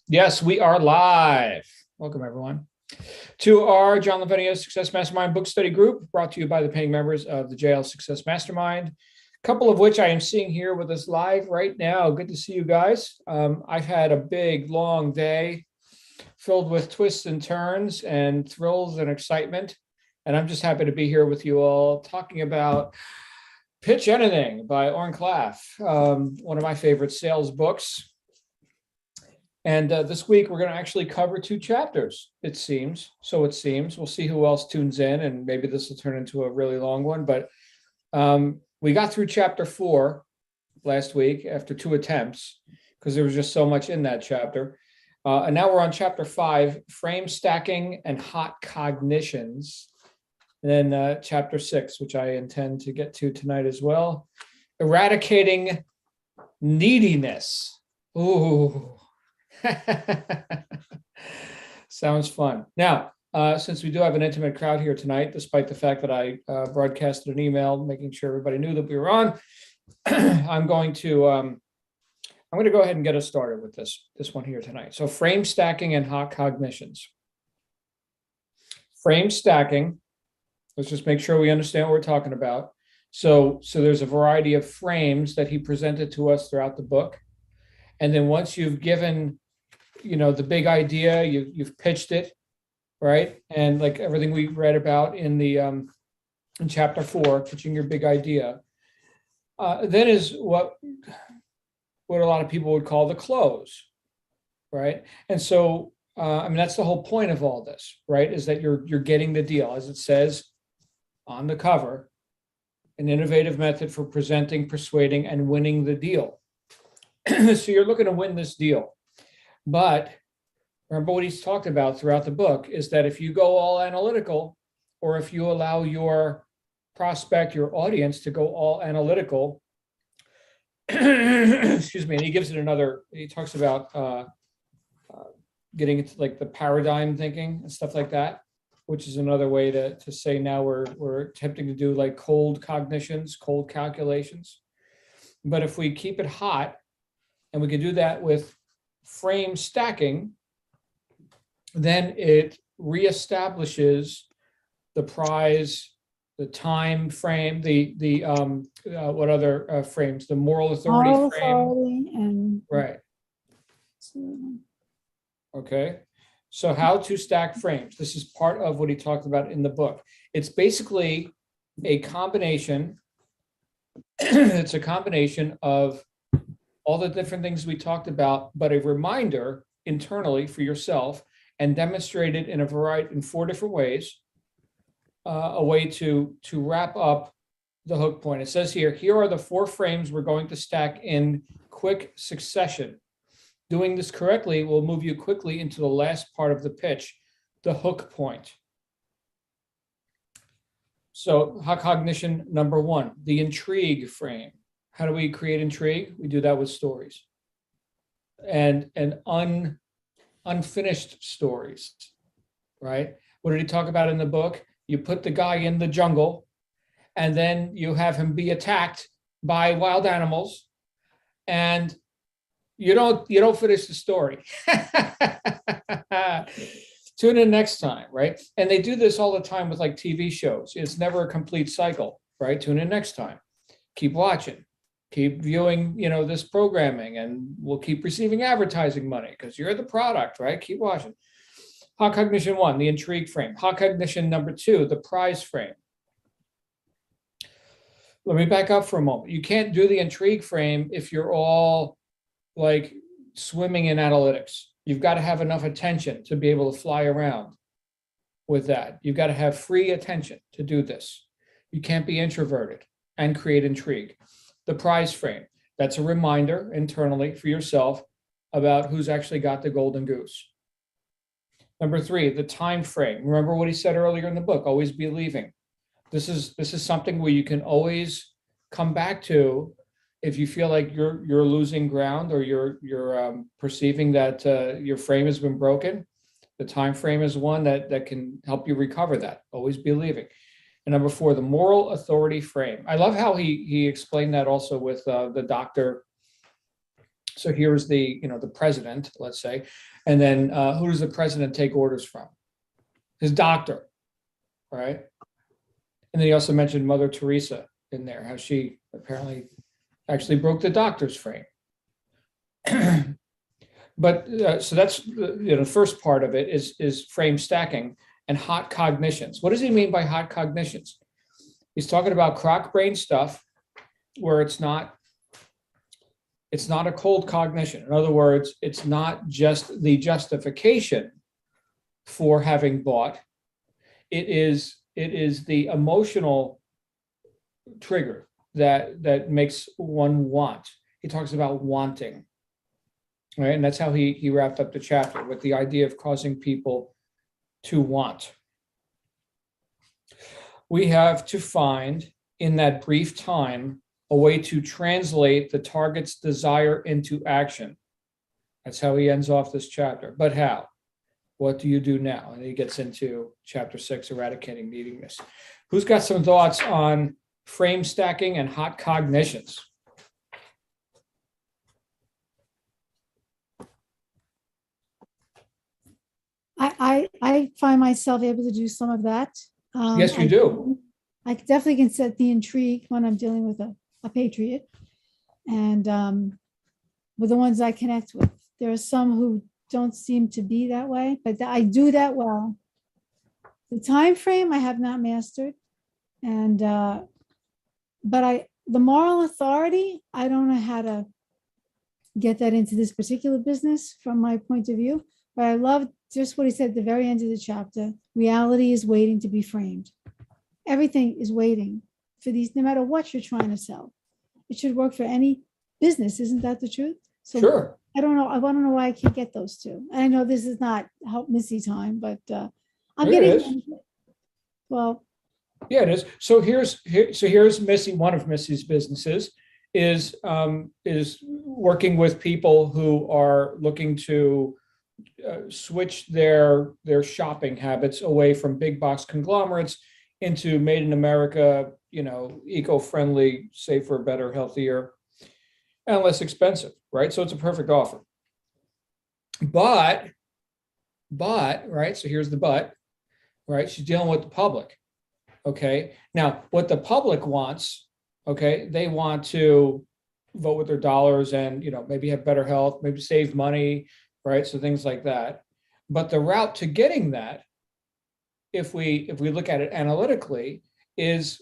Yes, we are live. Welcome, everyone, to our John Lavenia Success Mastermind book study group, brought to you by the paying members of the JL Success Mastermind, a couple of which I am seeing here with us live right now. Good to see you guys. I've had a big, long day filled with twists and turns and thrills and excitement, and I'm just happy to be here with you all talking about Pitch Anything by Oren Klaff, one of my favorite sales books. And this week, we're going to actually cover 2 chapters, it seems. So it seems. We'll see who else tunes in, and maybe this will turn into a really long one. But we got through chapter 4 last week after 2 attempts, because there was just so much in that chapter. And now we're on chapter 5, frame stacking and hot cognitions. And then chapter 6, which I intend to get to tonight as well, eradicating neediness. Ooh. Sounds fun. Now, since we do have an intimate crowd here tonight, despite the fact that I broadcasted an email making sure everybody knew that we were on, I'm going to go ahead and get us started with this one here tonight. So, frame stacking and hot cognitions. Frame stacking. Let's just make sure we understand what we're talking about. So there's a variety of frames that he presented to us throughout the book, and then once you've given the big idea, you've pitched it, right? And like everything we read about in the in chapter 4, pitching your big idea, then is what a lot of people would call the close, right? And so that's the whole point of all this, right? Is that you're getting the deal, as it says on the cover, an innovative method for presenting, persuading, and winning the deal. So you're looking to win this deal. But remember what he's talked about throughout the book is that if you go all analytical, or if you allow your prospect, your audience, to go all analytical, excuse me, and he gives it he talks about getting into like the paradigm thinking and stuff like that, which is another way to say now we're attempting to do like cold cognitions, cold calculations. But if we keep it hot, and we can do that with frame stacking, then it reestablishes the prize, the time frame, the what other frames? The moral authority frame. And right. Okay. So how to stack frames. This is part of what he talked about in the book. It's basically a combination. It's a combination of all the different things we talked about, but a reminder internally for yourself, and demonstrated in 4 different ways, a way to wrap up the hook point. It says here are the 4 frames we're going to stack in quick succession. Doing this correctly will move you quickly into the last part of the pitch, the hook point. So, hot cognition number 1, the intrigue frame. How do we create intrigue? We do that with stories and unfinished stories, right? What did he talk about in the book? You put the guy in the jungle, and then you have him be attacked by wild animals, and you don't finish the story. Tune in next time, right? And they do this all the time with like TV shows. It's never a complete cycle, right? Tune in next time. Keep watching. Keep viewing, this programming, and we'll keep receiving advertising money because you're the product, right? Keep watching. Hot cognition 1, the intrigue frame. Hot cognition number 2, the prize frame. Let me back up for a moment. You can't do the intrigue frame if you're all like swimming in analytics. You've got to have enough attention to be able to fly around with that. You've got to have free attention to do this. You can't be introverted and create intrigue. The prize frame, that's a reminder internally for yourself about who's actually got the golden goose. Number 3, the time frame. Remember what he said earlier in the book, always be leaving. This is something where you can always come back to if you feel like you're losing ground, or you're perceiving that your frame has been broken. The time frame is one that can help you recover that. Always be leaving. And number 4, the moral authority frame. I love how he explained that also with the doctor So here's the, the president, let's say, and then who does the president take orders from? His doctor, right? And then he also mentioned Mother Teresa in there, how she apparently actually broke the doctor's frame. But so that's the first part of it is frame stacking and hot cognitions. What does he mean by hot cognitions? He's talking about crock brain stuff where it's not a cold cognition. In other words, it's not just the justification for having bought. It is the emotional trigger that makes one want. He talks about wanting, right? And that's how he wrapped up the chapter, with the idea of causing people to want. We have to find in that brief time a way to translate the target's desire into action. That's how he ends off this chapter. But how? What do you do now? And he gets into chapter 6, Eradicating Neediness. Who's got some thoughts on frame stacking and hot cognitions? I find myself able to do some of that. Yes, you do. I definitely can set the intrigue when I'm dealing with a patriot, and with the ones I connect with. There are some who don't seem to be that way, but I do that well. The time frame I have not mastered, and but the moral authority, I don't know how to get that into this particular business from my point of view. But I love just what he said at the very end of the chapter. Reality is waiting to be framed. Everything is waiting for these, no matter what you're trying to sell. It should work for any business. Isn't that the truth? So Sure. I don't know. I want to know why I can't get those two. And I know this is not Help Missy time, but I'm getting. Well, yeah, it is. So here's Missy. One of Missy's businesses is working with people who are looking to switch their shopping habits away from big box conglomerates into made in America, eco-friendly, safer, better, healthier, and less expensive, right? So it's a perfect offer. But, right, so here's the but, right? She's dealing with the public, okay? Now, what the public wants, okay, they want to vote with their dollars and, maybe have better health, maybe save money, right? So things like that. But the route to getting that, if we look at it analytically, is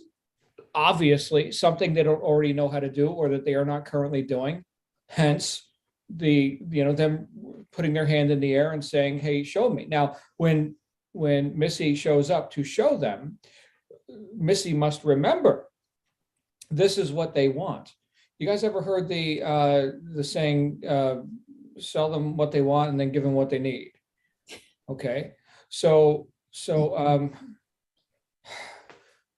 obviously something they don't already know how to do or that they are not currently doing. Hence them putting their hand in the air and saying, hey, show me. Now, when Missy shows up to show them, Missy must remember this is what they want. You guys ever heard the saying, sell them what they want and then give them what they need? Okay. So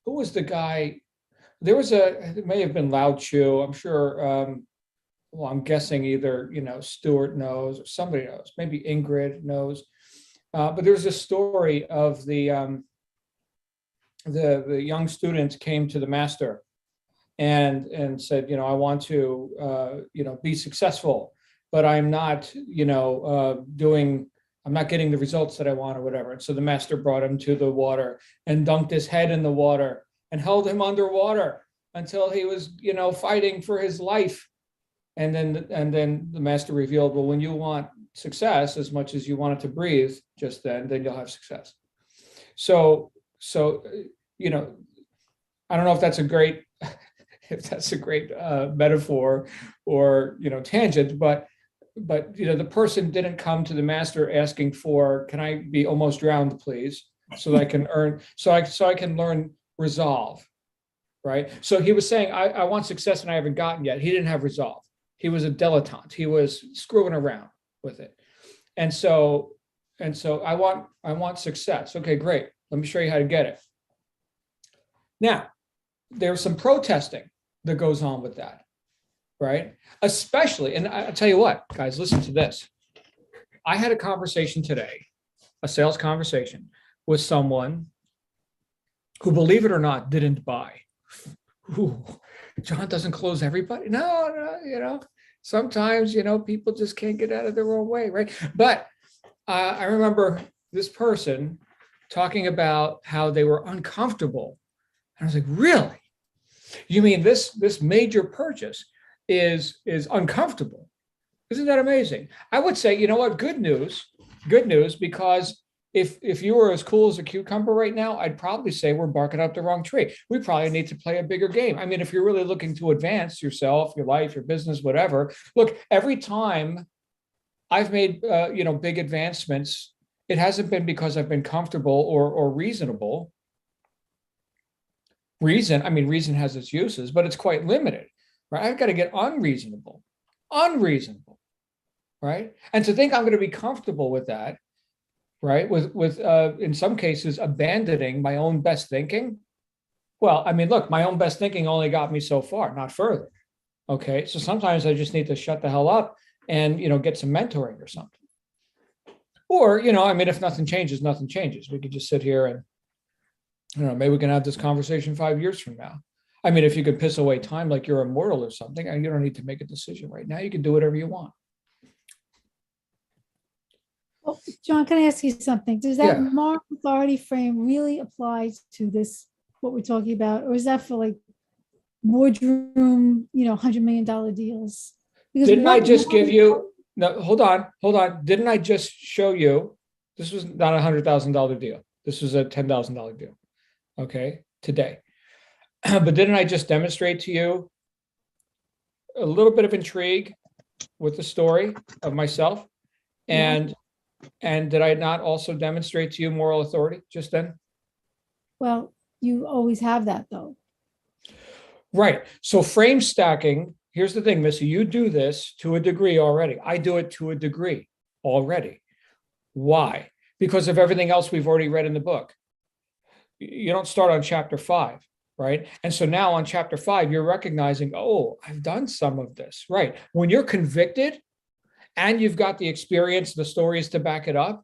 who was the guy? There was it may have been Lao Tzu. I'm sure, I'm guessing either, Stuart knows or somebody knows, maybe Ingrid knows. But there's a story of the young students came to the master and said, I want to, be successful, but I'm not, I'm not getting the results that I want or whatever. And so the master brought him to the water and dunked his head in the water and held him underwater until he was, fighting for his life. And then the master revealed, well, when you want success as much as you want it to breathe, just then you'll have success. So I don't know if that's a great metaphor or tangent, but the person didn't come to the master asking for, can I be almost drowned, please, so that I can I can learn resolve, right? So he was saying, I want success and I haven't gotten yet. He didn't have resolve. He was a dilettante. He was screwing around with it. And so I want success. Okay, great. Let me show you how to get it. Now, there's some protesting that goes on with that, right? Especially, and I'll tell you what, guys, listen to this. I had a conversation today, a sales conversation with someone who, believe it or not, didn't buy. Ooh, John doesn't close everybody. No, Sometimes, people just can't get out of their own way, right? But I remember this person talking about how they were uncomfortable. And I was like, really? You mean this major purchase is uncomfortable? Isn't that amazing? I would say, you know what? Good news, because if you were as cool as a cucumber right now, I'd probably say we're barking up the wrong tree. We probably need to play a bigger game. I mean, if you're really looking to advance yourself, your life, your business, whatever, look, every time I've made, big advancements, it hasn't been because I've been comfortable or reasonable. Reason has its uses, but it's quite limited, right? I've got to get unreasonable, right? And to think I'm going to be comfortable with that, right? With in some cases, abandoning my own best thinking. Well, I mean, look, my own best thinking only got me so far, not further. Okay. So sometimes I just need to shut the hell up and, get some mentoring or something. Or, if nothing changes, nothing changes. We could just sit here and, maybe we can have this conversation 5 years from now. I mean, if you could piss away time like you're immortal or something, and you don't need to make a decision right now. You can do whatever you want. Well, John, can I ask you something? Does that Yeah. moral authority frame really apply to this, what we're talking about? Or is that for like boardroom, $100 million deals? Because Didn't I just give moral- you, no, hold on. Didn't I just show you, this was not $100,000 deal. This was a $10,000 deal. Okay, today. But didn't I just demonstrate to you a little bit of intrigue with the story of myself? And did I not also demonstrate to you moral authority just then? Well, you always have that though. Right. So frame stacking, here's the thing, Missy, you do this to a degree already. I do it to a degree already. Why? Because of everything else we've already read in the book. You don't start on chapter 5, right? And so now on chapter 5, you're recognizing, oh, I've done some of this, right? When you're convicted and you've got the experience, the stories to back it up,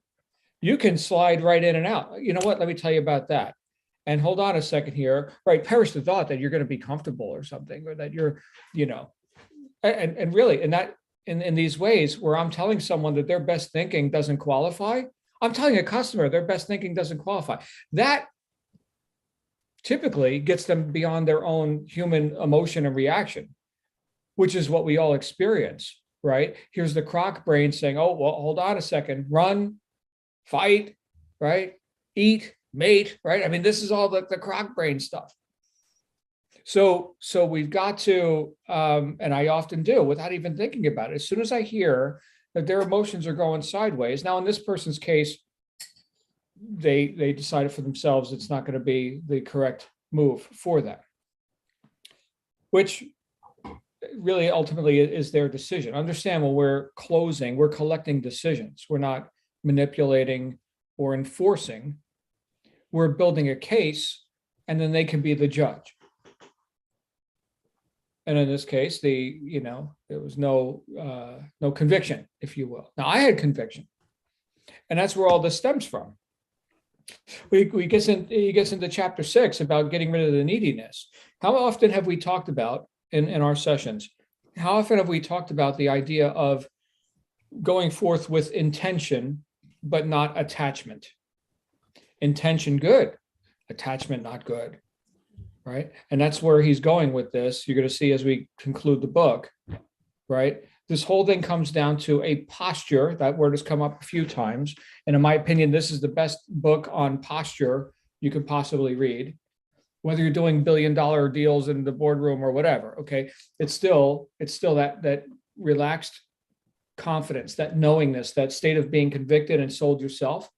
you can slide right in and out. You know what? Let me tell you about that. And hold on a second here, right? Perish the thought that you're going to be comfortable or something, or that you're, and really in these ways where I'm telling someone that their best thinking doesn't qualify, I'm telling a customer their best thinking doesn't qualify. That typically gets them beyond their own human emotion and reaction, which is what we all experience, right? Here's the croc brain saying, oh, well, hold on a second, run, fight, right? Eat, mate, right? I mean, this is all the croc brain stuff. So we've got to, and I often do without even thinking about it. As soon as I hear that their emotions are going sideways, now in this person's case, they decided for themselves it's not going to be the correct move for them, which really ultimately is their decision. Understand, when we're closing, we're collecting decisions. We're not manipulating or enforcing. We're building a case, and then they can be the judge. And in this case, there was no conviction, if you will. Now I had conviction, and that's where all this stems from. He gets into chapter 6 about getting rid of the neediness. How often have we talked about in our sessions? How often have we talked about the idea of going forth with intention, but not attachment? Intention good, attachment not good, right? And that's where he's going with this. You're going to see as we conclude the book, right? This whole thing comes down to a posture. That word has come up a few times. And in my opinion, this is the best book on posture you could possibly read, whether you're doing billion-dollar deals in the boardroom or whatever. Okay. It's still that relaxed confidence, that knowingness, that state of being convicted and sold yourself.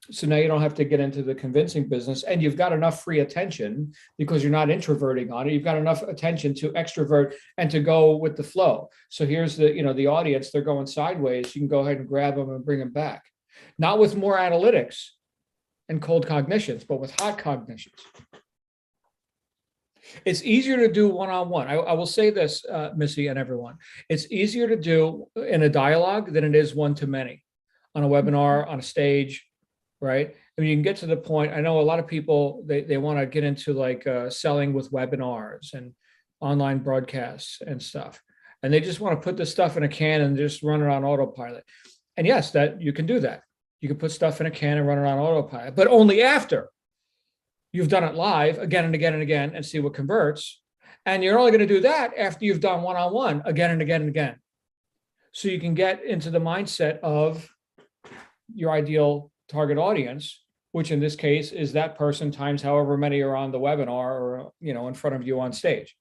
So now you don't have to get into the convincing business, and you've got enough free attention because you're not introverting on it. You've got enough attention to extrovert and to go with the flow. So here's the audience, they're going sideways. You can go ahead and grab them and bring them back. Not with more analytics and cold cognitions, but with hot cognitions. It's easier to do one-on-one. I will say this, Missy and everyone. It's easier to do in a dialogue than it is one-to-many on a webinar, on a stage. Right. I mean, you can get to the point. I know a lot of people, they want to get into like selling with webinars and online broadcasts and stuff. and they just want to put this stuff in a can and just run it on autopilot. And yes, that you can do that. You can put stuff in a can and run it on autopilot, but only after you've done it live again and again and again and see what converts. And you're only going to do that after you've done one-on-one again and again and again. So you can get into the mindset of your ideal target audience, which in this case is that person times however many are on the webinar or, in front of you on stage.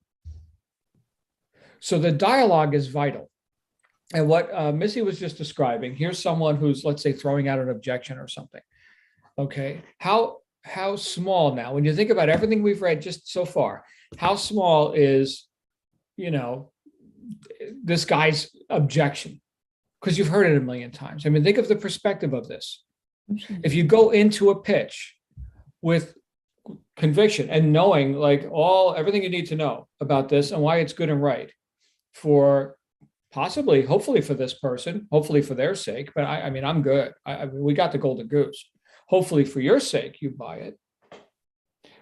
So the dialogue is vital. And what Missy was just describing, here's someone who's, let's say, throwing out an objection or something. Okay, how small now, when you think about everything we've read just so far, how small is, this guy's objection? Because you've heard it a million times. I mean, think of the perspective of this. If you go into a pitch with conviction and knowing like everything you need to know about this and why it's good and right for possibly, hopefully for this person, hopefully for their sake, but I mean, I'm good. We got the golden goose. Hopefully for your sake, you buy it.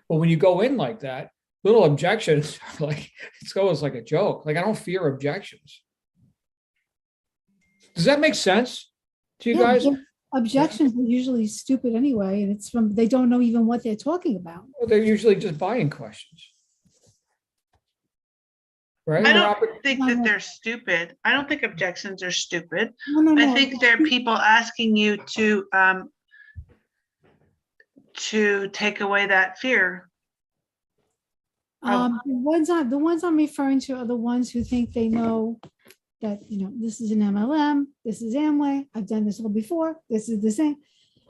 But when you go in like that, little objections, like it's always like a joke. Like I don't fear objections. Does that make sense to you guys? Objections are usually stupid anyway, and it's they don't know even what they're talking about. Well, they're usually just buying questions. Right? I don't think that they're stupid. I don't think objections are stupid. No. I think they're people asking you to take away that fear. The ones I'm referring to are the ones who think they know that, this is an MLM, this is Amway, I've done this all before, this is the same.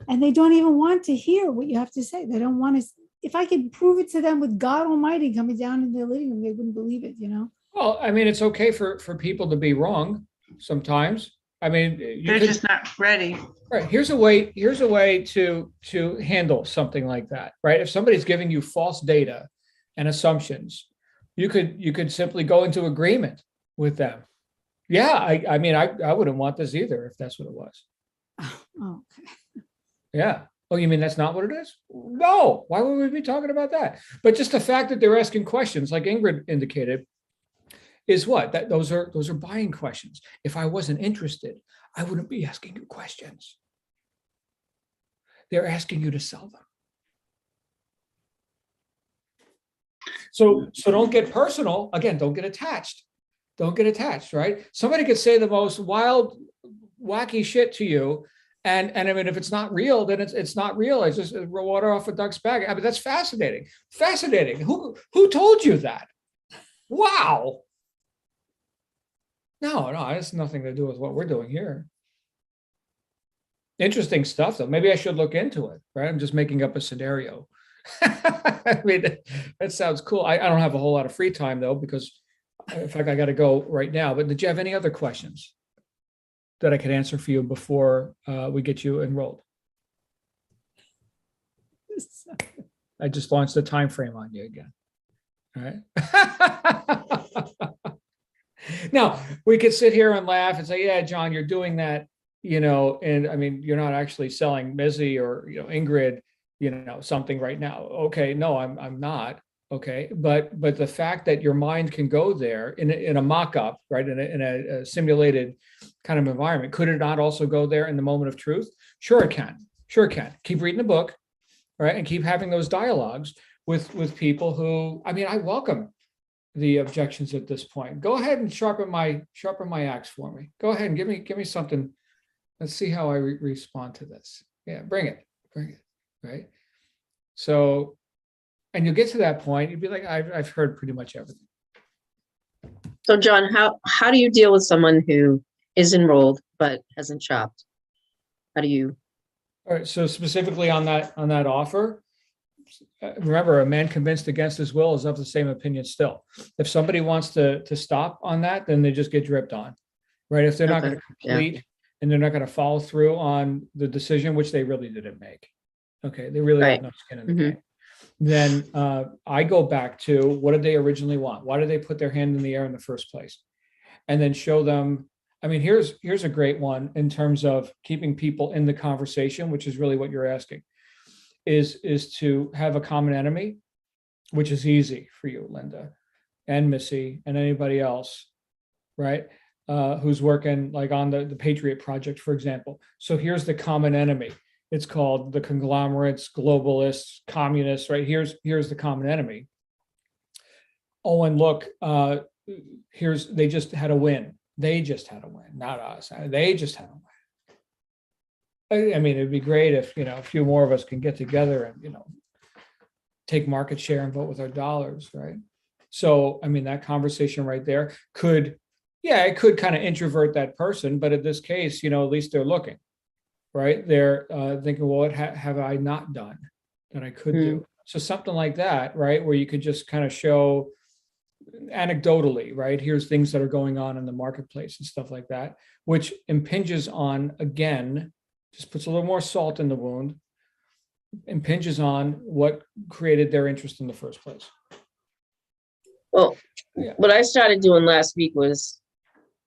And they don't even want to hear what you have to say. They don't want to. If I could prove it to them with God Almighty coming down in their living room, they wouldn't believe it, Well, I mean, it's okay for people to be wrong sometimes. I mean, they're just not ready. Right. Here's a way to handle something like that, right? If somebody's giving you false data and assumptions, you could simply go into agreement with them. Yeah, I mean, I wouldn't want this either if that's what it was. Oh, okay. Yeah. Oh, you mean that's not what it is? No. Why would we be talking about that? But just the fact that they're asking questions, like Ingrid indicated, is what? That those are buying questions. If I wasn't interested, I wouldn't be asking you questions. They're asking you to sell them. So don't get personal. Again, don't get attached. Don't get attached, right? Somebody could say the most wild, wacky shit to you. And I mean, if it's not real, then it's not real. It's just water off a duck's back. I mean, that's fascinating. Fascinating. Who told you that? Wow. No, it has nothing to do with what we're doing here. Interesting stuff, though. Maybe I should look into it, right? I'm just making up a scenario. I mean, that sounds cool. I don't have a whole lot of free time, though, because in fact, I got to go right now. But did you have any other questions that I could answer for you before we get you enrolled? I just launched a time frame on you again. All right. Now, we could sit here and laugh and say, yeah, John, you're doing that, and I mean, you're not actually selling Missy or, Ingrid, something right now. Okay, no, I'm not. Okay, but the fact that your mind can go there in a mock-up, right, in a simulated kind of environment, could it not also go there in the moment of truth? Sure it can. Sure it can. Keep reading the book, right, and keep having those dialogues with people who, I mean, I welcome the objections at this point. Go ahead and sharpen my axe for me. Go ahead and give me something. Let's see how I respond to this. Yeah, bring it, right? So, and you'll get to that point, you'd be like, I've heard pretty much everything. So John, how do you deal with someone who is enrolled but hasn't shopped? How do you? All right, so specifically on that offer, remember, a man convinced against his will is of the same opinion still. If somebody wants to stop on that, then they just get dripped on, right? If they're not going to complete and they're not going to follow through on the decision, which they really didn't make. Okay, they really have no skin in the game. Then I go back to, what did they originally want? Why did they put their hand in the air in the first place? And then show them, I mean, here's a great one in terms of keeping people in the conversation, which is really what you're asking, is to have a common enemy, which is easy for you, Linda, and Missy, and anybody else. right? Who's working like on the Patriot Project, for example. So here's the common enemy. It's called the conglomerates, globalists, communists, right? Here's the common enemy. Oh, and look, they just had a win. They just had a win, not us. They just had a win. I mean, it'd be great if, a few more of us can get together and, take market share and vote with our dollars, right? So, I mean, that conversation right there it could kind of introvert that person, but in this case, at least they're looking, right? They're thinking, well, what have I not done that I could do? So something like that, right? Where you could just kind of show anecdotally, right? Here's things that are going on in the marketplace and stuff like that, which impinges on, again, just puts a little more salt in the wound, impinges on what created their interest in the first place. Well, what I started doing last week was,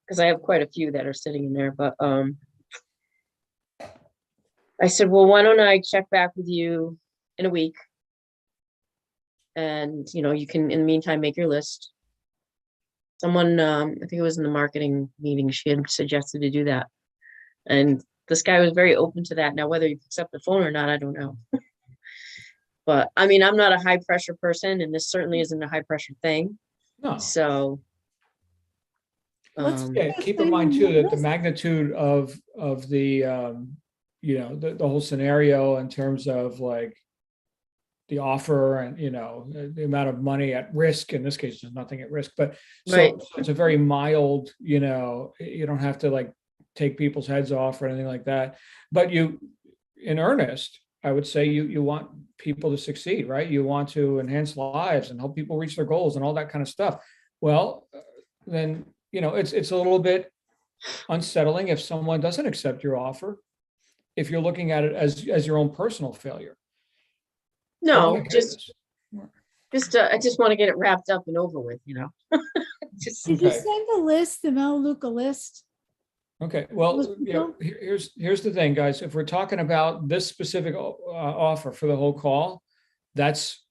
because I have quite a few that are sitting in there, but I said, well, why don't I check back with you in a week? And, you can, in the meantime, make your list. Someone, I think it was in the marketing meeting, she had suggested to do that. And this guy was very open to that. Now, whether he picks up the phone or not, I don't know. But I mean, I'm not a high pressure person, and this certainly isn't a high pressure thing. No. So keep in mind too that the magnitude of the the whole scenario in terms of like the offer and the amount of money at risk, in this case there's nothing at risk, but so it's a very mild, you don't have to like take people's heads off or anything like that, but you, in earnest, I would say you want people to succeed, right? You want to enhance lives and help people reach their goals and all that kind of stuff. Well, then it's a little bit unsettling if someone doesn't accept your offer, if you're looking at it as your own personal failure. No, I just want to get it wrapped up and over with, Did you send a list, the Melaleuca list? Okay, well, here's the thing, guys. If we're talking about this specific offer for the whole call, that's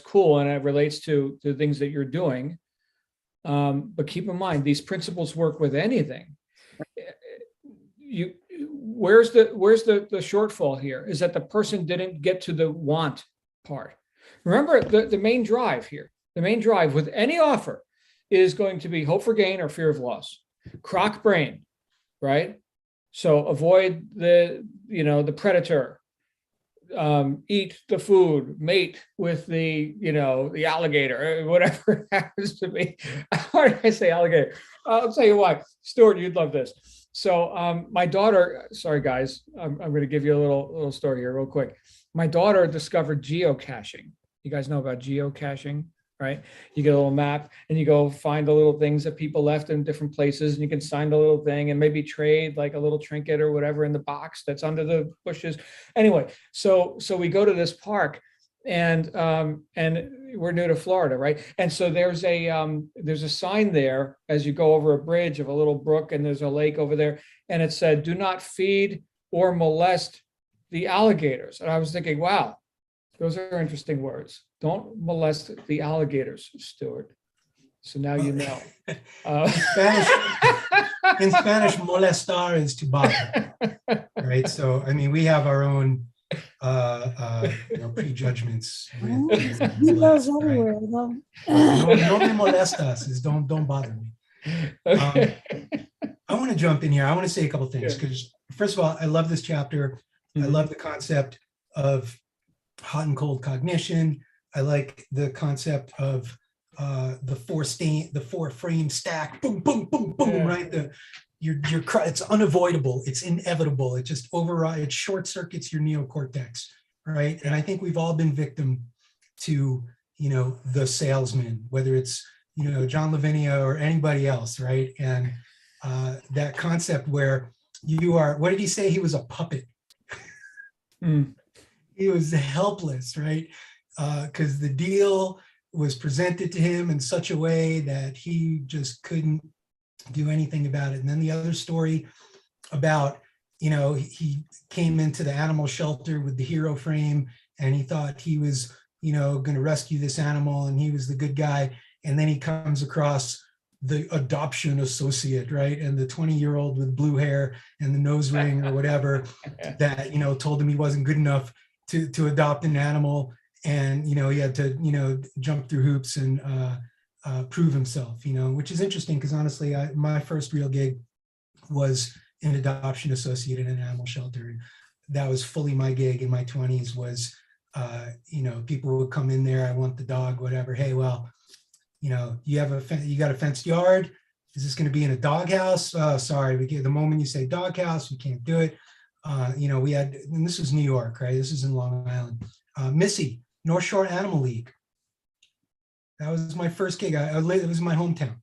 cool, and it relates to the things that you're doing. But keep in mind, these principles work with anything. Where's the shortfall here? Is that the person didn't get to the want part. Remember, the main drive here, the main drive with any offer is going to be hope for gain or fear of loss. Croc brain, right? So avoid the predator, eat the food, mate with the alligator, whatever it happens to be. Why did I say alligator? I'll tell you why. Stuart, you'd love this. So my daughter, sorry guys, I'm going to give you a little story here real quick. My daughter discovered geocaching. You guys know about geocaching, right? You get a little map and you go find the little things that people left in different places, and you can sign the little thing and maybe trade like a little trinket or whatever in the box that's under the bushes. Anyway, so we go to this park, and we're new to Florida, right? And so there's a sign there as you go over a bridge of a little brook, and there's a lake over there, and it said, "Do not feed or molest the alligators." And I was thinking, wow, those are interesting words. Don't molest the alligators, Stuart. So now you know. In Spanish, molestar is to bother, right? So, I mean, we have our own prejudgments. He goes everywhere, though. No me molestas is don't bother me. I want to jump in here. I want to say a couple of things, because first of all, I love this chapter. I love the concept of hot and cold cognition. I like the concept of the four frame stack, boom, boom, boom, boom, right? It's unavoidable. It's inevitable. It just overrides, it short circuits your neocortex, right? And I think we've all been victim to, the salesman, whether it's, John Lavenia or anybody else, right? And that concept where you are, what did he say? He was a puppet. He was helpless, right? Because the deal was presented to him in such a way that he just couldn't do anything about it. And then the other story about, he came into the animal shelter with the hero frame, and he thought he was, going to rescue this animal, and he was the good guy. And then he comes across the adoption associate, right? And the 20-year-old with blue hair and the nose ring or whatever that, you know, told him he wasn't good enough to adopt an animal. And, you know, he had to, you know, jump through hoops and prove himself, you know, which is interesting because honestly, my first real gig was an adoption associate in an animal shelter. And that was fully my gig in my 20s was, you know, people would come in there, I want the dog, whatever. Hey, well, you know, you got a fenced yard. Is this going to be in a doghouse? Sorry, the moment you say doghouse, we can't do it. You know, we had, and this was New York, right? This is in Long Island. Missy, North Shore Animal League. That was my first gig. It was in my hometown.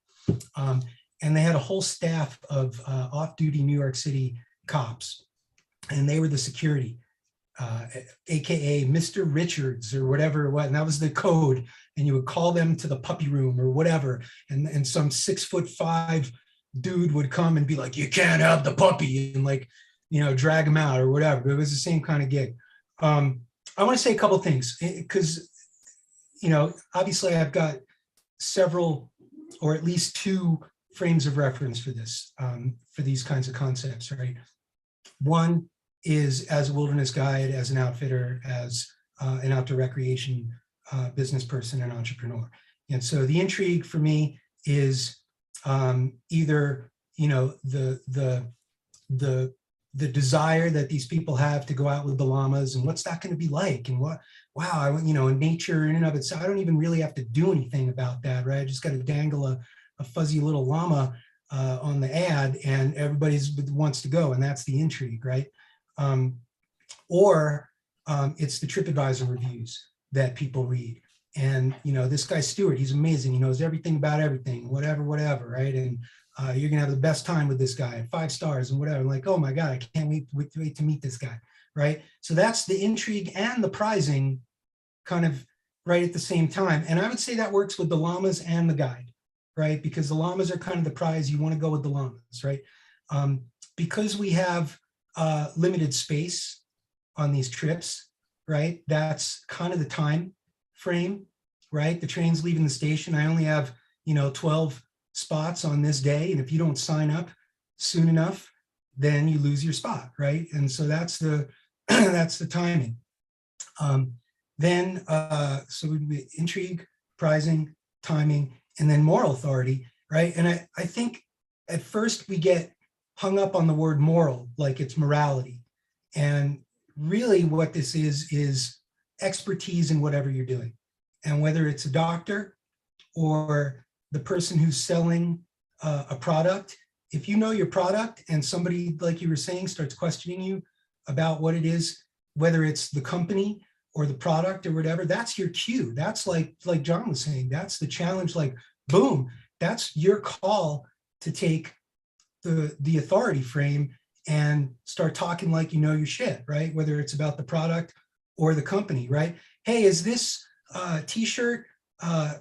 And they had a whole staff of off-duty New York City cops, and they were the security, AKA Mr. Richards or whatever it was. And that was the code. And you would call them to the puppy room or whatever. And some 6'5" dude would come and be like, you can't have the puppy, and like, you know, drag him out or whatever. It was the same kind of gig. I want to say a couple of things because, you know, obviously I've got several or at least 2 frames of reference for this, for these kinds of concepts, right? One is as a wilderness guide, as an outfitter, as an outdoor recreation business person and entrepreneur. And so the intrigue for me is either, you know, the desire that these people have to go out with the llamas and what's that going to be like, and what, wow, you know, nature in and of itself, I don't even really have to do anything about that, right? I just got to dangle a fuzzy little llama on the ad and everybody wants to go, and that's the intrigue, right? Or it's the TripAdvisor reviews that people read. And, you know, this guy Stuart, he's amazing. He knows everything about everything, whatever, right? And you're going to have the best time with this guy, 5 stars and whatever. I'm like, oh my God, I can't wait to meet this guy, right? So that's the intrigue and the prizing kind of right at the same time. And I would say that works with the llamas and the guide, right? Because the llamas are kind of the prize. You want to go with the llamas, right? Because we have limited space on these trips, right? That's kind of the time frame, right? The train's leaving the station. I only have, you know, 12 spots on this day. And if you don't sign up soon enough, then you lose your spot, right? And so that's the, that's the timing. So we'd be intrigue, prizing, timing, and then moral authority, right? And I think at first we get hung up on the word moral, like it's morality. And really what this is expertise in whatever you're doing. And whether it's a doctor or the person who's selling a product, if you know your product and somebody, like you were saying, starts questioning you about what it is, whether it's the company or the product or whatever, that's your cue. That's like John was saying, that's the challenge, like, boom, that's your call to take the authority frame and start talking like you know your shit, right? Whether it's about the product or the company, right? Hey, is this t-shirt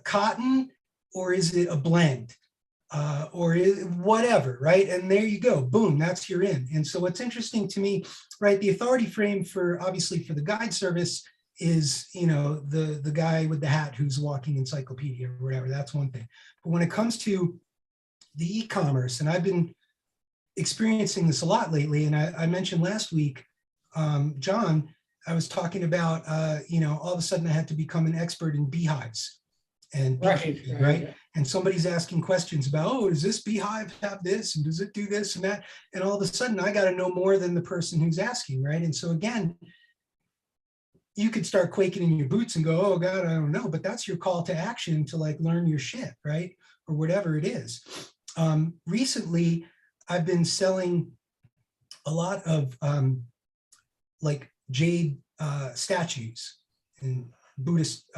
cotton or is it a blend? Or whatever, right? And there you go, boom, that's your in. And so what's interesting to me, right, the authority frame for, obviously for the guide service is, you know, the guy with the hat who's walking encyclopedia or whatever, that's one thing. But when it comes to the e-commerce, and I've been experiencing this a lot lately, and I mentioned last week, John, I was talking about, you know, all of a sudden I had to become an expert in beehives. And right. And somebody's asking questions about, oh, does this beehive have this? And does it do this and that? And all of a sudden I got to know more than the person who's asking, right? And so again, you could start quaking in your boots and go, oh God, I don't know. But that's your call to action to like learn your shit, right? Or whatever it is. Recently, I've been selling a lot of like jade statues and Buddhist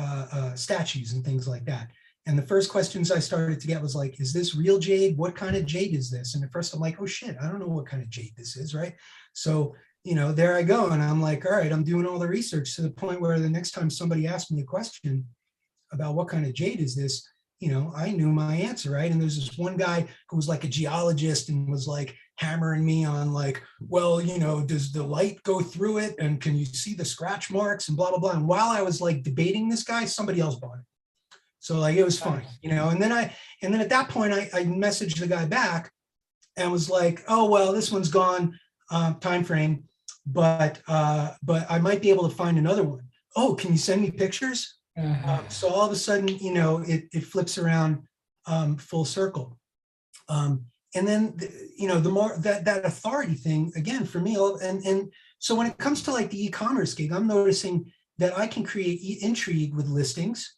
statues and things like that. And the first questions I started to get was like, is this real jade? What kind of jade is this? And at first I'm like, oh shit, I don't know what kind of jade this is, right? So, you know, there I go. And I'm like, all right, I'm doing all the research to the point where the next time somebody asked me a question about what kind of jade is this, you know, I knew my answer, right? And there's this one guy who was like a geologist and was like hammering me on like, well, you know, does the light go through it? And can you see the scratch marks and blah, blah, blah. And while I was like debating this guy, somebody else bought it. So like, it was fine, you know, and then at that point, I messaged the guy back and was like, oh, well, this one's gone, time frame, but I might be able to find another one. Oh, can you send me pictures? So all of a sudden, you know, it flips around full circle. And then, you know, the more that authority thing, again, for me, and so when it comes to like the e-commerce gig, I'm noticing that I can create intrigue with listings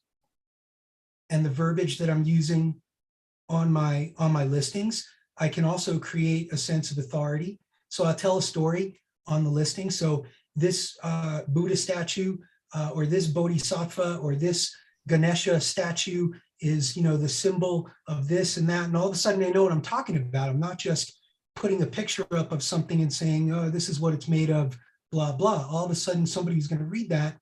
and the verbiage that I'm using on my listings. I can also create a sense of authority. So I'll tell a story on the listing. So this Buddha statue or this Bodhisattva or this Ganesha statue is, you know, the symbol of this and that. And all of a sudden I know what I'm talking about. I'm not just putting a picture up of something and saying, oh, this is what it's made of, blah, blah. All of a sudden somebody who's going to read that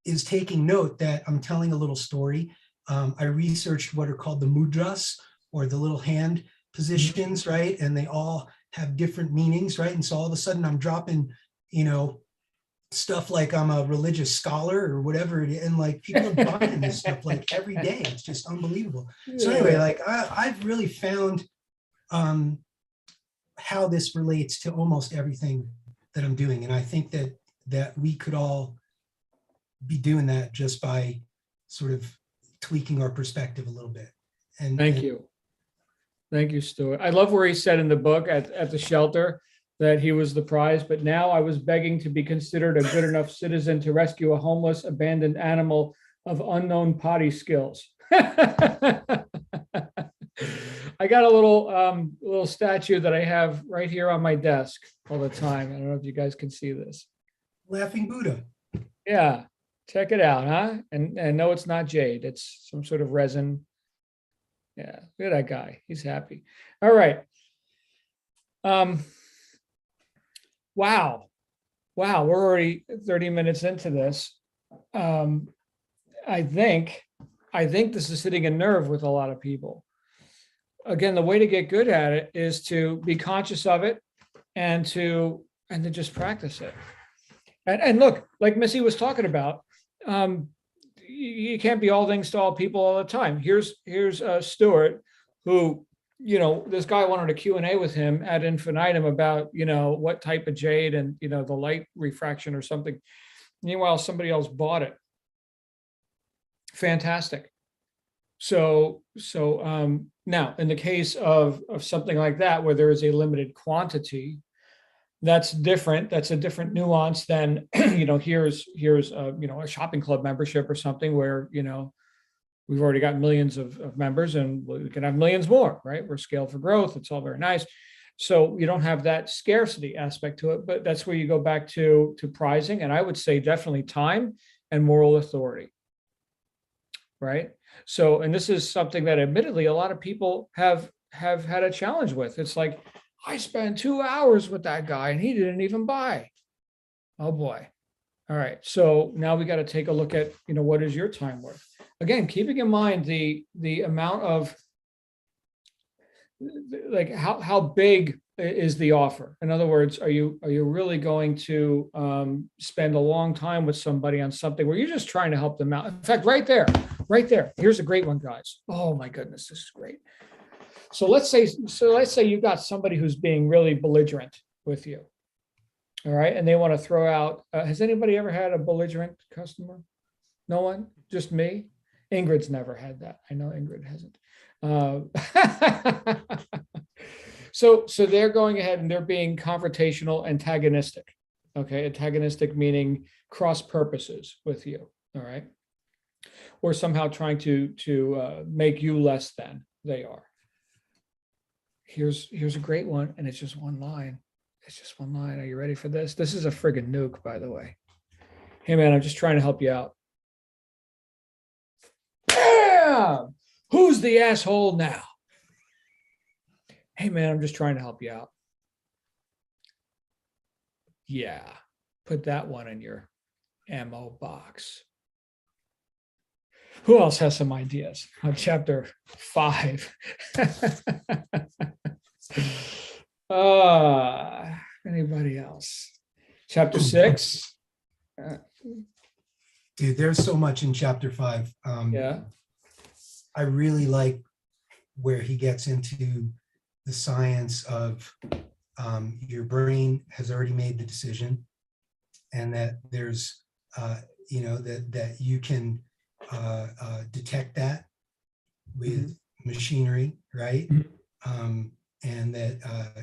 is taking note that I'm telling a little story. I researched what are called the Mudras, or the little hand positions, right? And they all have different meanings, right? And so all of a sudden I'm dropping, you know, stuff like I'm a religious scholar or whatever it is, and like people are buying this stuff like every day. It's just unbelievable. So anyway, like I've really found how this relates to almost everything that I'm doing, and I think that we could all be doing that just by sort of tweaking our perspective a little bit. And Thank you, Stuart. I love where he said in the book at the shelter that he was the prize, but now I was begging to be considered a good enough citizen to rescue a homeless, abandoned animal of unknown potty skills. I got a little statue that I have right here on my desk all the time. I don't know if you guys can see this. Laughing Buddha. Yeah, check it out, huh? And no, it's not jade. It's some sort of resin. Yeah, look at that guy. He's happy. All right. Wow, we're already 30 minutes into this. I think this is hitting a nerve with a lot of people. Again, the way to get good at it is to be conscious of it and to just practice it. And look, like Missy was talking about, you can't be all things to all people all the time. Here's Stuart, who, you know, this guy wanted a Q&A with him ad infinitum about, you know, what type of jade and, you know, the light refraction or something. Meanwhile, somebody else bought it. Fantastic. So now in the case of something like that, where there is a limited quantity, that's different. That's a different nuance than, you know, here's you know, a shopping club membership or something where, you know, we've already got millions of members and we can have millions more, right? We're scaled for growth. It's all very nice. So you don't have that scarcity aspect to it, but that's where you go back to pricing. And I would say definitely time and moral authority, right? So, and this is something that admittedly a lot of people have had a challenge with. It's like, I spent 2 hours with that guy and he didn't even buy. Oh boy. All right. So now we got to take a look at, you know, what is your time worth? Again, keeping in mind the amount of, like, how big is the offer? In other words, are you really going to spend a long time with somebody on something where you're just trying to help them out? In fact, right there, here's a great one, guys. Oh my goodness, this is great. So let's say you've got somebody who's being really belligerent with you. All right. And they want to throw out, has anybody ever had a belligerent customer? No one? Just me? Ingrid's never had that. I know Ingrid hasn't. So they're going ahead and they're being confrontational, antagonistic. Okay. Antagonistic meaning cross purposes with you. All right. Or somehow trying to make you less than they are. Here's a great one. And it's just one line. It's just one line. Are you ready for this? This is a friggin' nuke, by the way. Hey, man, I'm just trying to help you out. Bam! Who's the asshole now? Hey, man, I'm just trying to help you out. Yeah, put that one in your ammo box. Who else has some ideas on chapter 5? Anybody else? Chapter 6. Dude, there's so much in chapter 5. Yeah. I really like where he gets into the science of your brain has already made the decision, and that there's, that you can detect that with machinery, right? And that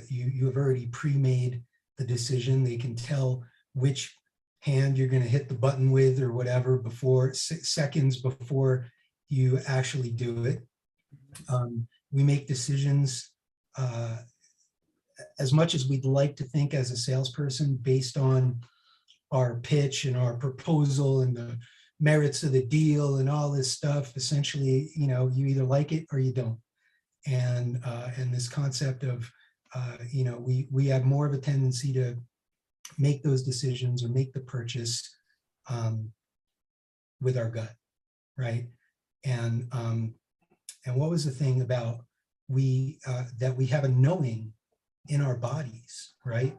you have already pre-made the decision. They can tell which hand you're going to hit the button with or whatever before seconds before you actually do it. We make decisions as much as we'd like to think as a salesperson based on our pitch and our proposal and the merits of the deal and all this stuff. Essentially, you either like it or you don't. And this concept of, we have more of a tendency to make those decisions or make the purchase with our gut, right? And what was the thing about that we have a knowing in our bodies, right?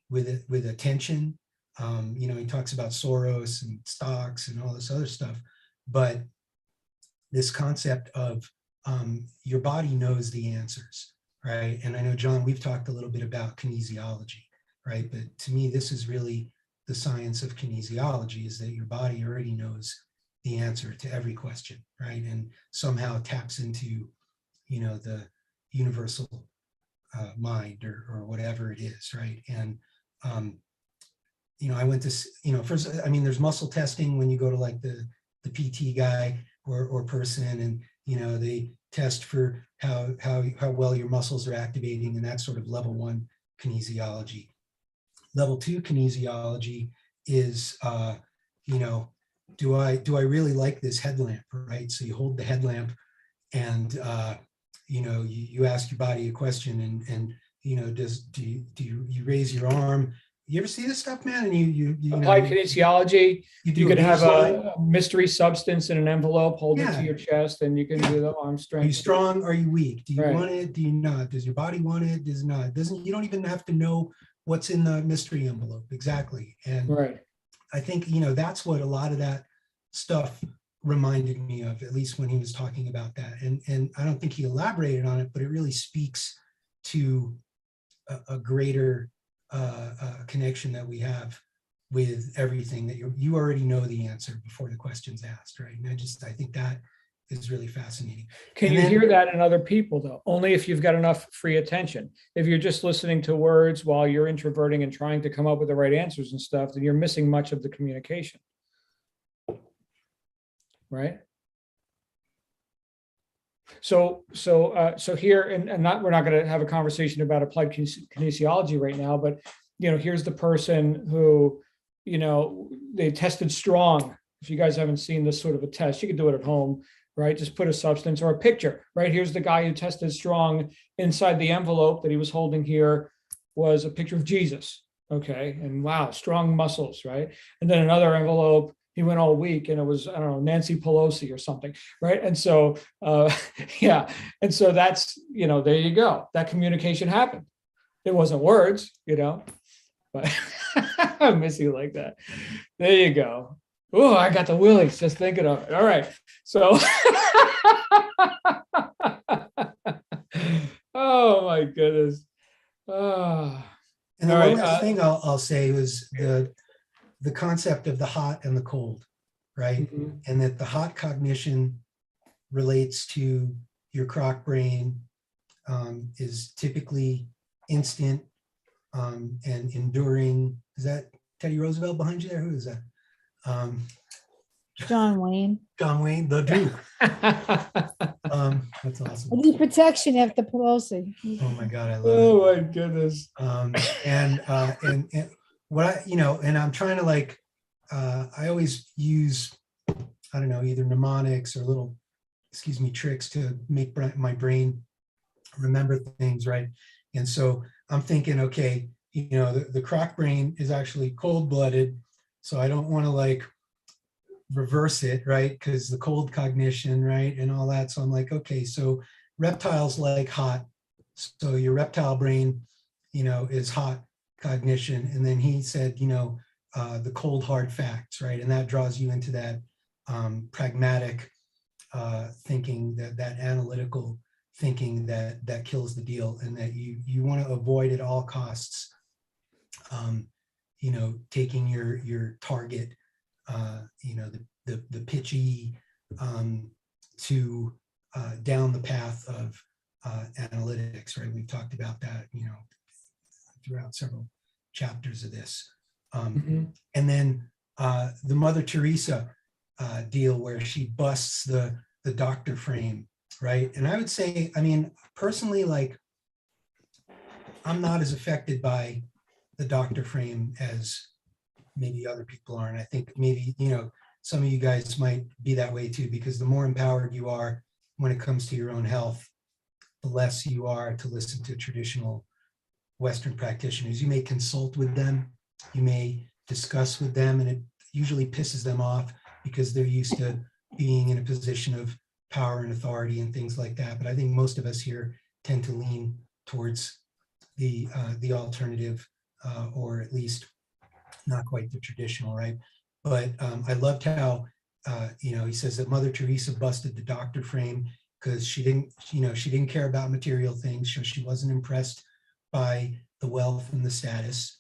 With attention. He talks about Soros and stocks and all this other stuff, but this concept of your body knows the answers, right? And I know, John, we've talked a little bit about kinesiology, right? But to me, this is really the science of kinesiology, is that your body already knows the answer to every question, right? And somehow taps into, the universal mind or whatever it is, right? And, I went to, first, there's muscle testing when you go to like the PT guy or person, and, they test for how well your muscles are activating, and that's sort of level 1 kinesiology. Level 2 kinesiology is, do I really like this headlamp, right? So you hold the headlamp and, you ask your body a question, and do you raise your arm? You ever see this stuff, man? And you applied kinesiology. You can have baseline. a mystery substance in an envelope, hold it to your chest, and you can do the arm strength. Are you strong? Are you weak? Do you Right. want it? Do you not? Does your body want it? Does it not? You don't even have to know what's in the mystery envelope exactly. And Right. I think, that's what a lot of that stuff reminded me of, at least when he was talking about that. And I don't think he elaborated on it, but it really speaks to a greater connection that we have with everything, that you already know the answer before the question's asked, right? And I think that is really fascinating. Can you hear that in other people, though? Only if you've got enough free attention. If you're just listening to words while you're introverting and trying to come up with the right answers and stuff, then you're missing much of the communication. Right? So here, and we're not going to have a conversation about applied kinesiology right now, but here's the person who, they tested strong. If you guys haven't seen this sort of a test, you can do it at home, right? Just put a substance or a picture, right? Here's the guy who tested strong. Inside the envelope that he was holding here was a picture of Jesus. Okay. And wow, strong muscles, right? And then another envelope, he went all week, and it was, I don't know, Nancy Pelosi or something, right? And so, yeah. And so that's, there you go. That communication happened. It wasn't words, but I miss you like that. There you go. Oh, I got the willies just thinking of it. All right. So, oh my goodness. Oh. And the one last thing I'll say was the concept of the hot and the cold, right? Mm-hmm. And that the hot cognition relates to your croc brain, is typically instant and enduring. Is that Teddy Roosevelt behind you there? Who is that? John Wayne. John Wayne, the Duke. That's awesome. I need protection after Pelosi. Oh my God, I love it. Oh my goodness. And what and I'm trying to I always use, I don't know, either mnemonics or little, tricks to make my brain remember things, right? And so I'm thinking, okay, the croc brain is actually cold-blooded, so I don't want to reverse it, right? Because the cold cognition, right, and all that. So I'm like, okay, so reptiles like hot, so your reptile brain, is hot cognition. And then he said, the cold hard facts, right? And that draws you into that pragmatic thinking, that analytical thinking that kills the deal, and that you want to avoid at all costs, taking your target, the pitchy to down the path of analytics, right? We've talked about that, throughout several chapters of this. And then the Mother Teresa deal, where she busts the doctor frame, right? And I would say, personally, like, I'm not as affected by the doctor frame as maybe other people are. And I think maybe, some of you guys might be that way too, because the more empowered you are when it comes to your own health, the less you are to listen to traditional Western practitioners. You may consult with them, you may discuss with them, and it usually pisses them off because they're used to being in a position of power and authority and things like that. But I think most of us here tend to lean towards the alternative, or at least not quite the traditional, right? But I loved how he says that Mother Teresa busted the doctor frame because she didn't care about material things. So she wasn't impressed by the wealth and the status.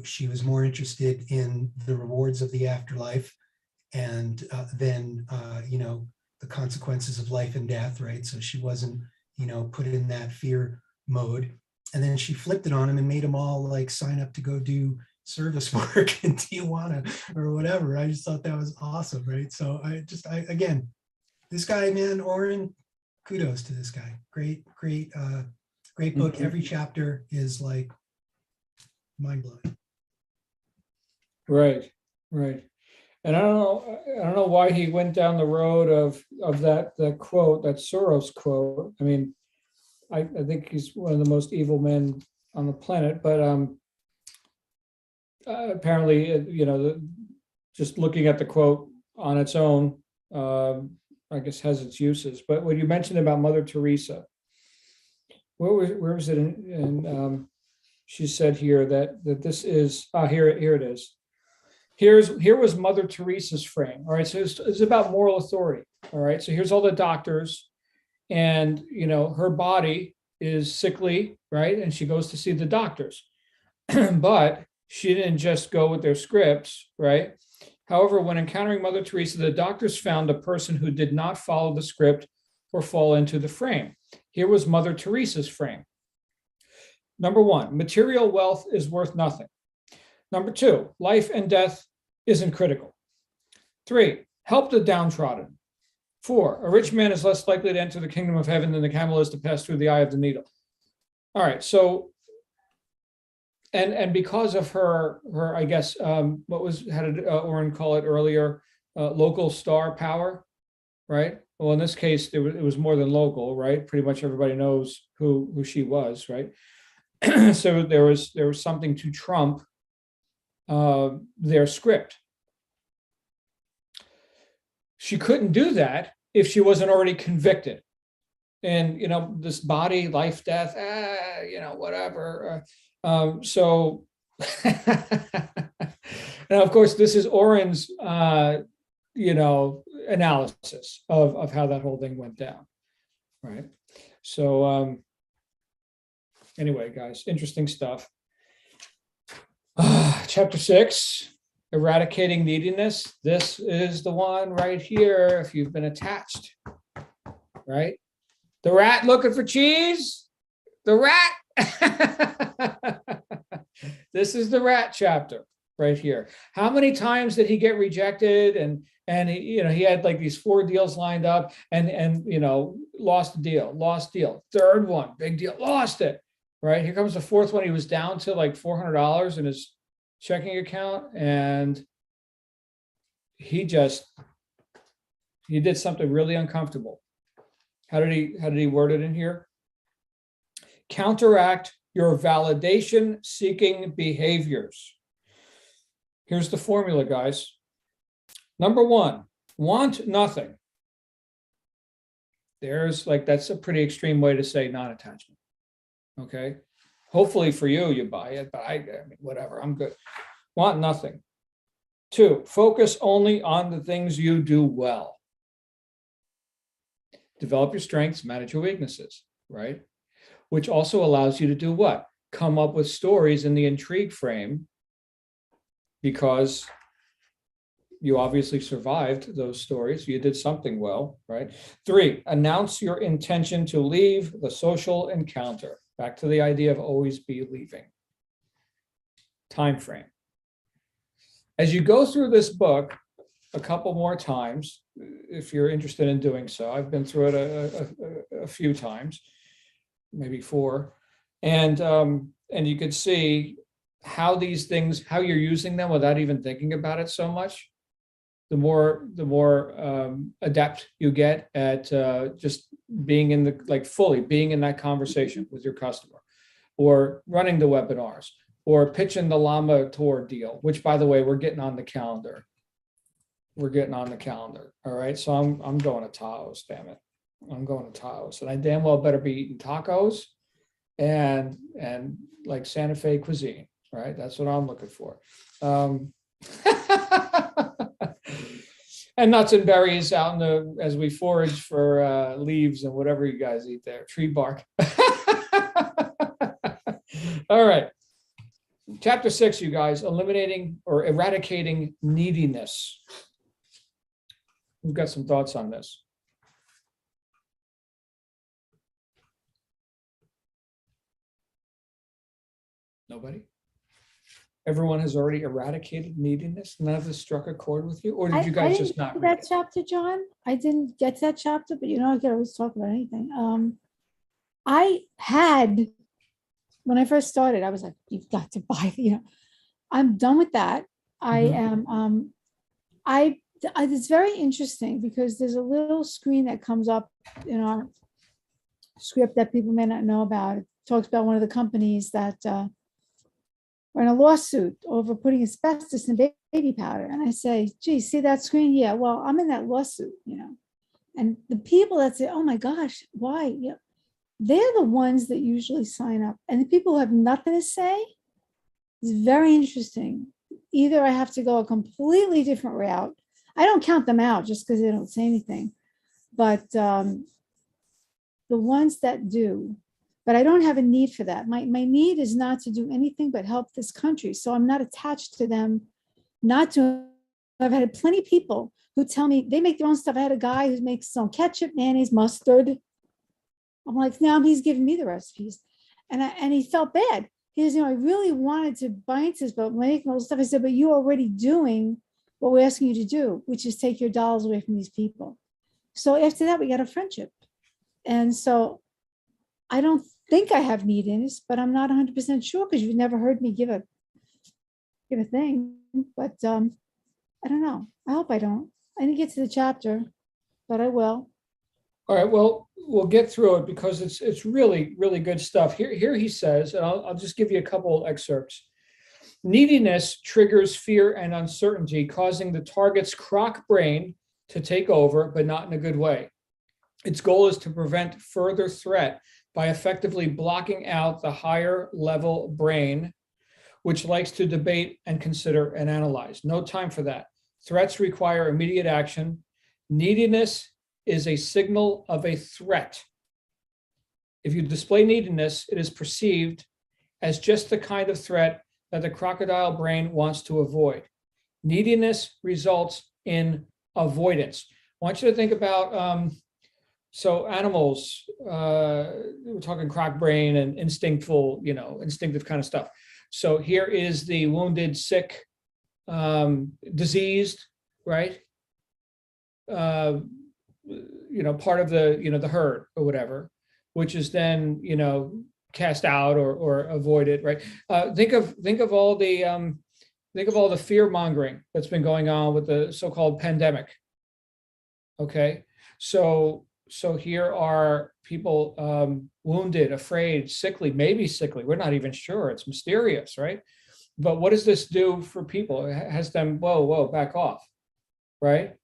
She was more interested in the rewards of the afterlife, and then the consequences of life and death, right? So she wasn't put in that fear mode. And then she flipped it on him and made them all like sign up to go do service work in Tijuana or whatever. I just thought that was awesome, right? So again, this guy, man, Oren, kudos to this guy. Great book. Every chapter is like mind blowing. Right. And I don't know why he went down the road of that quote, that Soros quote. I think he's one of the most evil men on the planet, but apparently, just looking at the quote on its own, I guess has its uses. But when you mentioned about Mother Teresa, where was it? She said here that this is here it is. Here was Mother Teresa's frame. All right, so it's about moral authority. All right, so here's all the doctors, and her body is sickly, right? And she goes to see the doctors, but she didn't just go with their scripts, right? However, when encountering Mother Teresa, the doctors found a person who did not follow the script or fall into the frame. Here was Mother Teresa's frame. Number one, material wealth is worth nothing. Number two, life and death isn't critical. 3, help the downtrodden. 4, a rich man is less likely to enter the kingdom of heaven than the camel is to pass through the eye of the needle. All right, so, and because of her I guess, how did Oren call it earlier, local star power, right? Well, in this case, it was more than local, right? Pretty much everybody knows who she was, right? So there was something to trump their script. She couldn't do that if she wasn't already convicted. And, this body, life, death, whatever. So, now, of course, this is Oren's, analysis of how that whole thing went down, right? So, anyway, guys, interesting stuff. Chapter 6, Eradicating Neediness. This is the one right here, if you've been attached, right? The rat looking for cheese, the rat. This is the rat chapter right here. How many times did he get rejected? And he had like these 4 deals lined up and lost the deal. Third one, big deal, lost it, right? Here comes the 4th one. He was down to like $400 in his checking account, and he did something really uncomfortable. How did he word it in here? Counteract your validation seeking behaviors. Here's the formula, guys. Number 1, want nothing. That's a pretty extreme way to say non-attachment. Okay. Hopefully for you buy it, but I mean, whatever, I'm good. Want nothing. 2, focus only on the things you do well. Develop your strengths, manage your weaknesses, right? Which also allows you to do what? Come up with stories in the intrigue frame, because you obviously survived those stories. You did something well, right? 3, announce your intention to leave the social encounter. Back to the idea of always be leaving. Time frame. As you go through this book a couple more times, if you're interested in doing so, I've been through it a few times, maybe 4, and you could see how these things, how you're using them without even thinking about it so much. The more adept you get at just being in the, like fully being in that conversation with your customer, or running the webinars, or pitching the Llama tour deal, which, by the way, we're getting on the calendar. We're getting on the calendar. All right. So I'm going to Taos, damn it. I'm going to Taos. And I damn well better be eating tacos and like Santa Fe cuisine. Right. That's what I'm looking for. And nuts and berries out in the, as we forage for leaves and whatever you guys eat there, tree bark. All right. Chapter 6, you guys, eliminating or eradicating neediness. We've got some thoughts on this. Nobody? Everyone has already eradicated neediness? None of this struck a chord with you? Or did you guys just not read that it? chapter, John? I didn't get to that chapter, but you know, I can always talk about anything. I had, when I first started, I was like, you've got to buy, you know, I'm done with that. I am, it's very interesting because there's a little screen that comes up in our script that people may not know about. It talks about one of the companies that were in a lawsuit over putting asbestos in baby powder. And I say, gee, see that screen? Yeah, well, I'm in that lawsuit, you know. And the people that say, oh my gosh, why? Yeah, they're the ones that usually sign up. And the people who have nothing to say, it's very interesting. Either I have to go a completely different route. I don't count them out just because they don't say anything. But the ones that do, but I don't have a need for that. My need is not to do anything but help this country. So I'm not attached to them, not to, I've had plenty of people who tell me they make their own stuff. I had a guy who makes his own ketchup, mayonnaise, mustard. I'm like, now he's giving me the recipes. And he felt bad. He says, you know, I really wanted to buy into this, but making all this stuff. I said, but you're already doing what we're asking you to do, which is take your dollars away from these people. So after that, we got a friendship. And so I don't think I have neediness, but I'm not 100% sure because you've never heard me give a thing. But I don't know. I hope I don't. I didn't get to the chapter, but I will. All right, well, we'll get through it because it's really, really good stuff. Here he says, and I'll just give you a couple excerpts. Neediness triggers fear and uncertainty, causing the target's croc brain to take over, but not in a good way. Its goal is to prevent further threat by effectively blocking out the higher level brain, which likes to debate and consider and analyze. No time for that. Threats require immediate action. Neediness is a signal of a threat. If you display neediness, it is perceived as just the kind of threat that the crocodile brain wants to avoid. Neediness results in avoidance. I want you to think about, so animals, we're talking croc brain and instinctive kind of stuff. So here is the wounded, sick, diseased, right? Part of the herd or whatever, which is then, cast out or avoided, right? Think of all the fear mongering that's been going on with the so-called pandemic. Okay, so here are people wounded, afraid, sickly, maybe sickly. We're not even sure. It's mysterious, right? But what does this do for people? It has them, whoa, back off, right?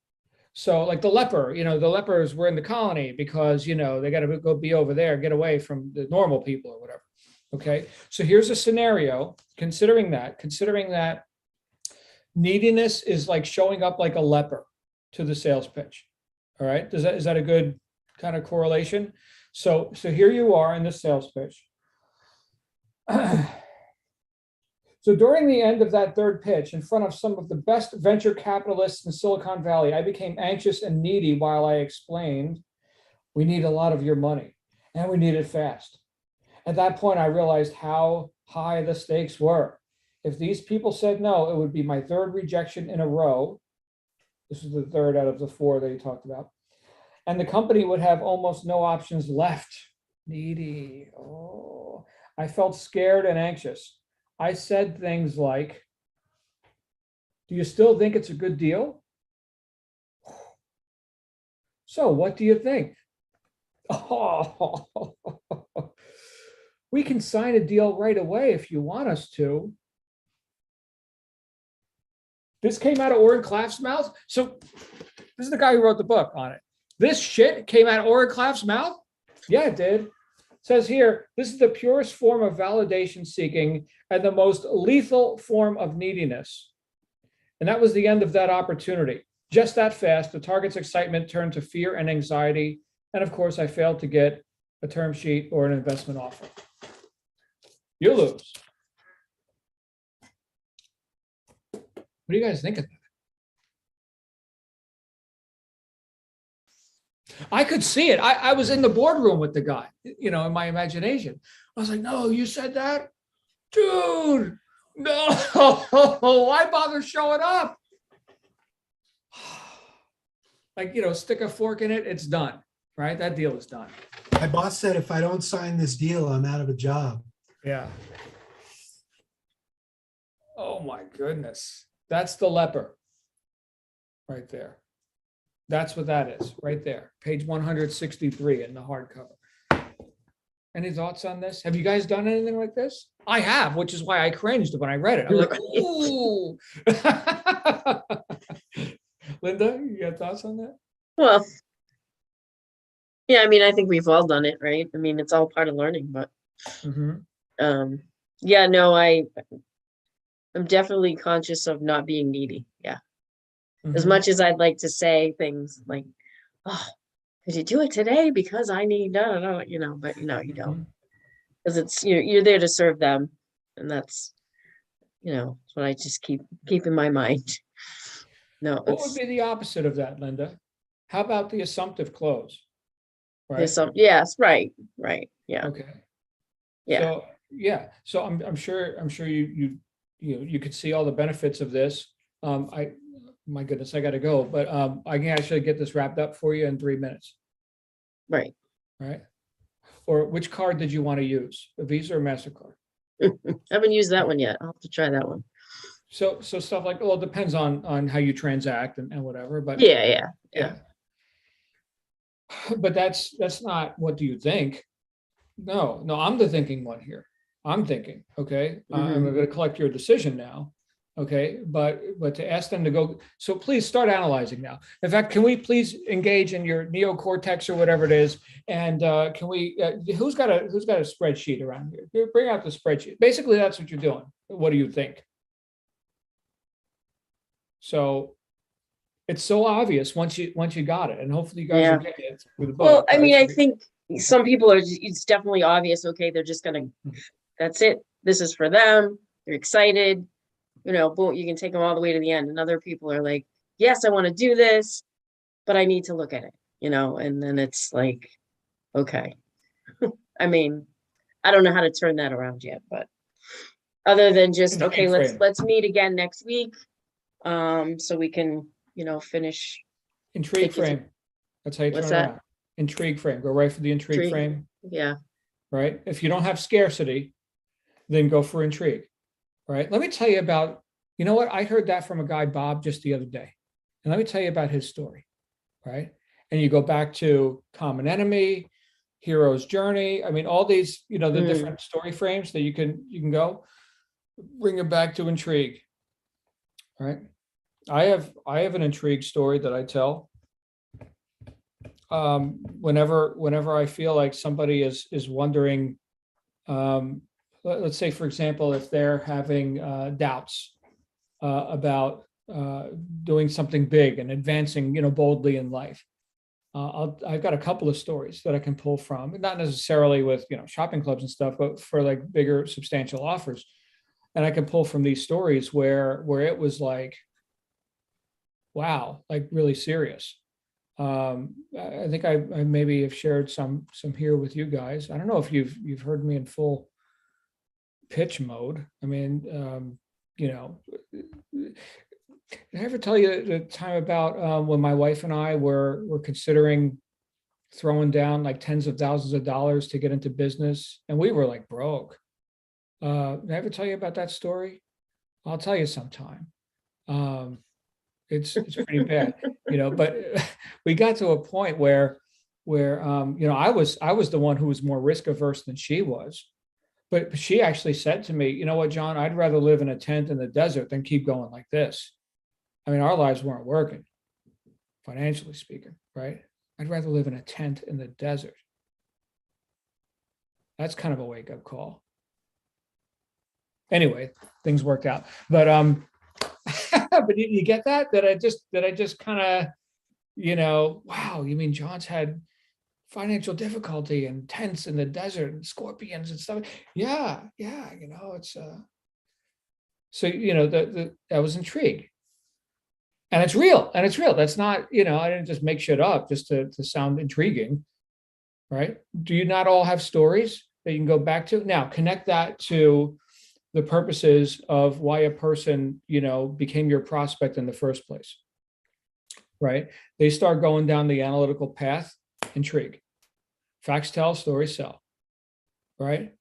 So like the leper, the lepers were in the colony because, they got to go be over there, get away from the normal people or whatever. Okay. So here's a scenario, considering that Neediness is like showing up like a leper to the sales pitch. All right. Is that a good kind of correlation? So here you are in the sales pitch. So during the end of that third pitch, in front of some of the best venture capitalists in Silicon Valley, I became anxious and needy while I explained, we need a lot of your money and we need it fast. At that point, I realized how high the stakes were. If these people said no, it would be my third rejection in a row. This is the third out of the 4 that he talked about. And the company would have almost no options left. Needy. Oh, I felt scared and anxious. I said things like, do you still think it's a good deal? So what do you think? Oh, we can sign a deal right away if you want us to. This came out of Oren Klaff's mouth. So this is the guy who wrote the book on it. This shit came out of Oren Klaff's mouth? Yeah, it did. It says here, this is the purest form of validation seeking and the most lethal form of neediness. And that was the end of that opportunity. Just that fast, the target's excitement turned to fear and anxiety. And of course, I failed to get a term sheet or an investment offer. You lose. What do you guys think of that? I could see it. I was in the boardroom with the guy, in my imagination. I was like, no, you said that? Dude, no, why bother showing up? Like, stick a fork in it, it's done, right? That deal is done. My boss said, if I don't sign this deal, I'm out of a job. Yeah. Oh my goodness. That's the leper right there. That's what that is right there. Page 163 in the hardcover. Any thoughts on this? Have you guys done anything like this? I have, which is why I cringed when I read it. I was like, ooh. Linda, you got thoughts on that? Well, yeah, I mean, I think we've all done it, right? I mean, it's all part of learning, but yeah, no, I'm definitely conscious of not being needy. Yeah. As much as I'd like to say things like, oh, could you do it today? Because I need, no, but no, you don't. Because it's, you're there to serve them. And that's, what I just keep in my mind. No. What would be the opposite of that, Linda? How about the assumptive close? Right. Yes, right. Yeah. Okay. Yeah. So, yeah. So I'm sure you could see all the benefits of this. My goodness, I got to go, but I can actually get this wrapped up for you in 3 minutes. Right. Right. Or which card did you want to use? A Visa or MasterCard? I haven't used that one yet. I'll have to try that one. So stuff like, well, it depends on how you transact and whatever, but yeah. But that's not what do you think? No, I'm the thinking one here. I'm thinking, okay, I'm going to collect your decision now. Okay, but to ask them to go, so please start analyzing now. In fact, can we please engage in your neocortex or whatever it is? And can we, who's got a spreadsheet around here? Bring out the spreadsheet. Basically, that's what you're doing. What do you think? So it's so obvious once you got it, and hopefully you guys are getting it through the book. Well, I mean, I think some people it's definitely obvious. Okay, they're just gonna, that's it. This is for them. They're excited. Boom, you can take them all the way to the end. And other people are like, yes, I want to do this, but I need to look at it, and then it's like, okay. I mean, I don't know how to turn that around yet, but other than just, okay, let's meet again next week. So we can, finish. Intrigue frame. That's how you turn it around. Intrigue frame. Go right for the intrigue frame. Yeah. Right. If you don't have scarcity, then go for intrigue. Right. Let me tell you about, what? I heard that from a guy, Bob, just the other day. And let me tell you about his story. Right. And you go back to Common Enemy, Hero's Journey. I mean, all these, the different story frames that you can go, bring it back to intrigue. Right. I have an intrigue story that I tell. Whenever I feel like somebody is wondering, let's say, for example, if they're having doubts about doing something big and advancing, boldly in life. I've got a couple of stories that I can pull from, not necessarily with, shopping clubs and stuff, but for like bigger, substantial offers. And I can pull from these stories where it was like, wow, like really serious. I think I maybe have shared some here with you guys. I don't know if you've heard me in full pitch mode. I mean, did I ever tell you the time about when my wife and I were considering throwing down like tens of thousands of dollars to get into business, and we were like broke? Did I ever tell you about that story? I'll tell you sometime. It's pretty bad, but we got to a point where I was the one who was more risk averse than she was. But she actually said to me, you know what, John, I'd rather live in a tent in the desert than keep going like this. I mean, our lives weren't working, financially speaking, right? I'd rather live in a tent in the desert. That's kind of a wake-up call. Anyway, things worked out. But but you get that I just kind of, wow, you mean John's had financial difficulty and tents in the desert and scorpions and stuff. Yeah, it's so I was intrigued. And it's real. That's not, I didn't just make shit up just to sound intriguing, right? Do you not all have stories that you can go back to? Now, connect that to the purposes of why a person, became your prospect in the first place, right? They start going down the analytical path, intrigue. Facts tell, stories sell, right?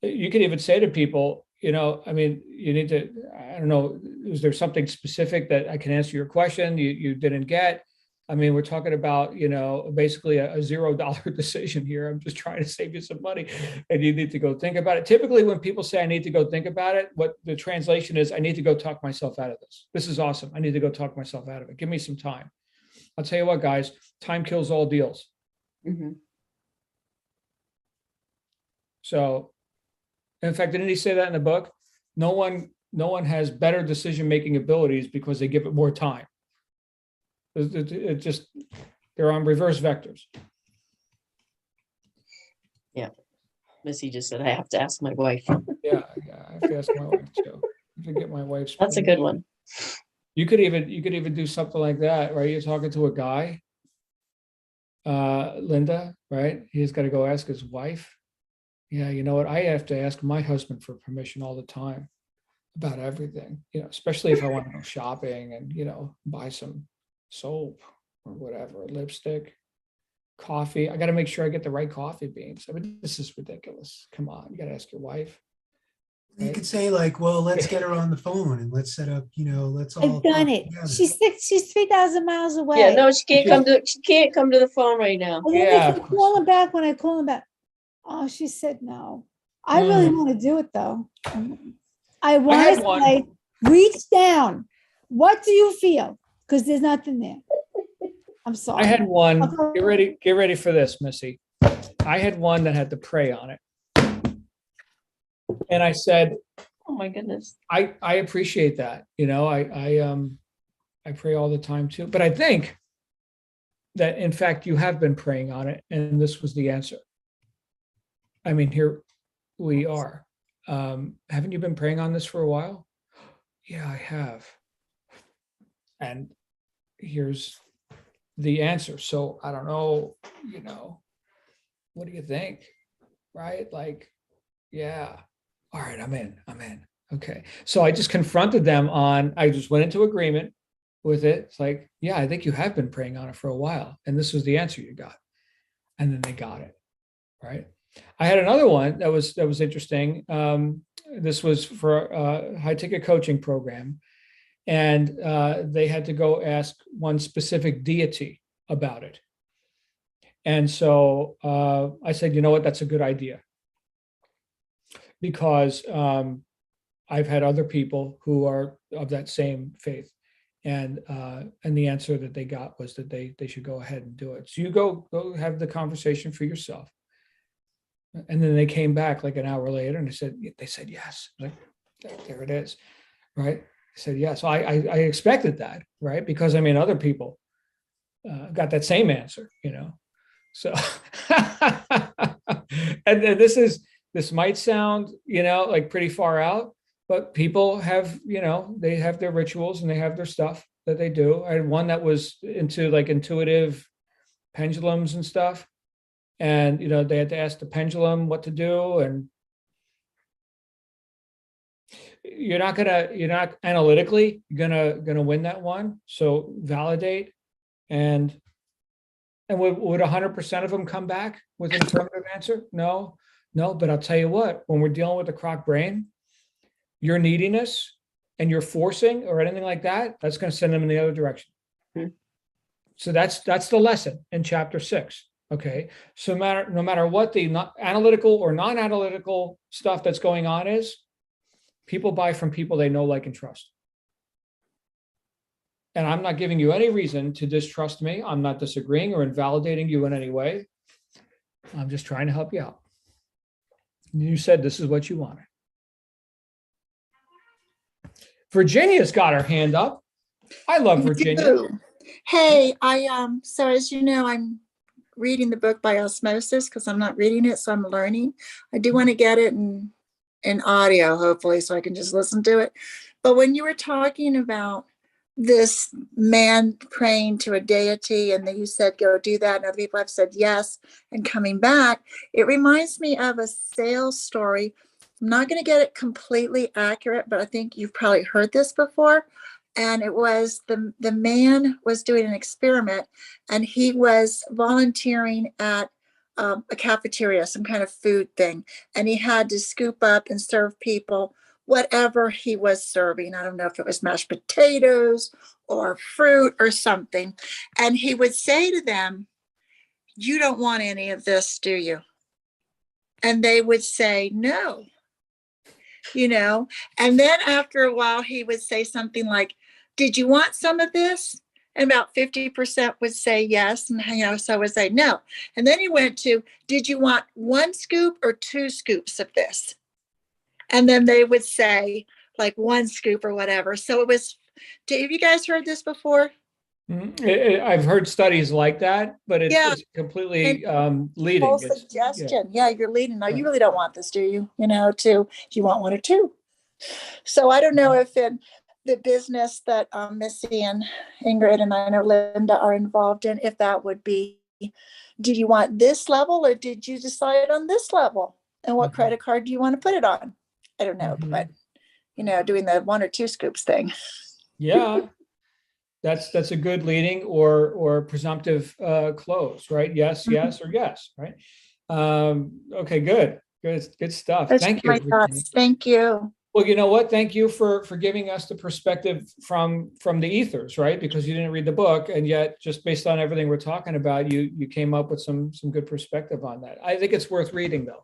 You could even say to people, I mean, you need to, I don't know, is there something specific that I can answer your question you didn't get? I mean, we're talking about, basically a $0 decision here. I'm just trying to save you some money and you need to go think about it. Typically, when people say I need to go think about it, what the translation is, I need to go talk myself out of this. This is awesome. I need to go talk myself out of it. Give me some time. I'll tell you what, guys, time kills all deals. Mhm. So, in fact, didn't he say that in the book? No one has better decision-making abilities because they give it more time. It just, they're on reverse vectors. Yeah. Missy just said, I have to ask my wife. Yeah, I have to ask my wife too. I have to get my wife's. That's a good one. You could even do something like that, right? You're talking to a guy, Linda, right? He's got to go ask his wife. Yeah, you know what? I have to ask my husband for permission all the time about everything, especially if I want to go shopping and, buy some soap or whatever, lipstick, coffee. I got to make sure I get the right coffee beans. I mean, this is ridiculous. Come on, you got to ask your wife. You Right? could say like, well, let's get her on the phone and let's set up, let's all. I've done talk it. together. She's 3,000 miles away. Yeah, no, she can't come to the phone right now. And then Yeah, if I call him back, when I call him back, oh, she said no. I really want to do it though. I want had to one. say, reach down. What do you feel? Because there's nothing there. I'm sorry. I had one. Okay. Get ready for this, Missy. I had one that had the pray on it. And I said, Oh my goodness. I appreciate that. I pray all the time too. But I think that in fact you have been praying on it, and this was the answer. I mean, here we are. Haven't you been praying on this for a while? Yeah, I have. And here's the answer. So I don't know, what do you think? Right? Like, yeah. All right, I'm in. Okay. So I just confronted them I just went into agreement with it. It's like, yeah, I think you have been praying on it for a while. And this was the answer you got. And then they got it. Right. I had another one that was interesting. This was for a high ticket coaching program. And they had to go ask one specific deity about it. And so I said, you know what, that's a good idea. Because I've had other people who are of that same faith. And the answer that they got was that they should go ahead and do it. So you go have the conversation for yourself. And then they came back like an hour later and they said yes. Like, there it is. Right. said, yeah. So I expected that, right? Because I mean, other people got that same answer, you know. So, and this might sound, you know, like pretty far out, but people have, you know, they have their rituals and they have their stuff that they do. I had one that was into like intuitive pendulums and stuff. And, you know, they had to ask the pendulum what to do. And you're not analytically gonna win that one. So validate. And would 100% of them come back with an affirmative answer? No. But I'll tell you what, when we're dealing with the crock brain, your neediness and your forcing or anything like that, that's going to send them in the other direction. Mhm. So that's the lesson in chapter 6. Okay. So no matter what the analytical or non-analytical stuff that's going on is, people buy from people they know, like, and trust. And I'm not giving you any reason to distrust me. I'm not disagreeing or invalidating you in any way. I'm just trying to help you out. You said this is what you wanted. Virginia's got her hand up. I love Virginia. Hey, so as you know, I'm reading the book by osmosis because I'm not reading it, so I'm learning. I do want to get it in audio, hopefully, so I can just listen to it. But when you were talking about this man praying to a deity, and then you said, go do that, and other people have said yes, and coming back, it reminds me of a sales story. I'm not going to get it completely accurate, but I think you've probably heard this before. And it was the man was doing an experiment, and he was volunteering at a cafeteria, some kind of food thing, and he had to scoop up and serve people whatever he was serving. I don't know if it was mashed potatoes or fruit or something. And he would say to them, "You don't want any of this, do you?" And they would say, "No." You know, and then after a while, he would say something like, "Did you want some of this?" And about 50% would say yes. And, you know, so I would say no. And then he went to, "Did you want 1 scoop or 2 scoops of this?" And then they would say like 1 scoop or whatever. So it was, have you guys heard this before? I've heard studies like that, but it's completely leading. Full suggestion. Yeah, you're leading. Now, you really don't want this, do you? You know, do you want 1 or 2? So I don't know if in the business that Missy and Ingrid and I know Linda are involved in, if that would be, do you want this level or did you decide on this level? And what credit card do you want to put it on? I don't know, but, you know, doing the 1 or 2 scoops thing. Yeah, that's a good leading or presumptive close, right? Yes, yes, or yes, right? Okay, good stuff. Thank you. Thank you. Well, you know what? Thank you for giving us the perspective from the ethers, right? Because you didn't read the book, and yet just based on everything we're talking about, you came up with some good perspective on that. I think it's worth reading, though.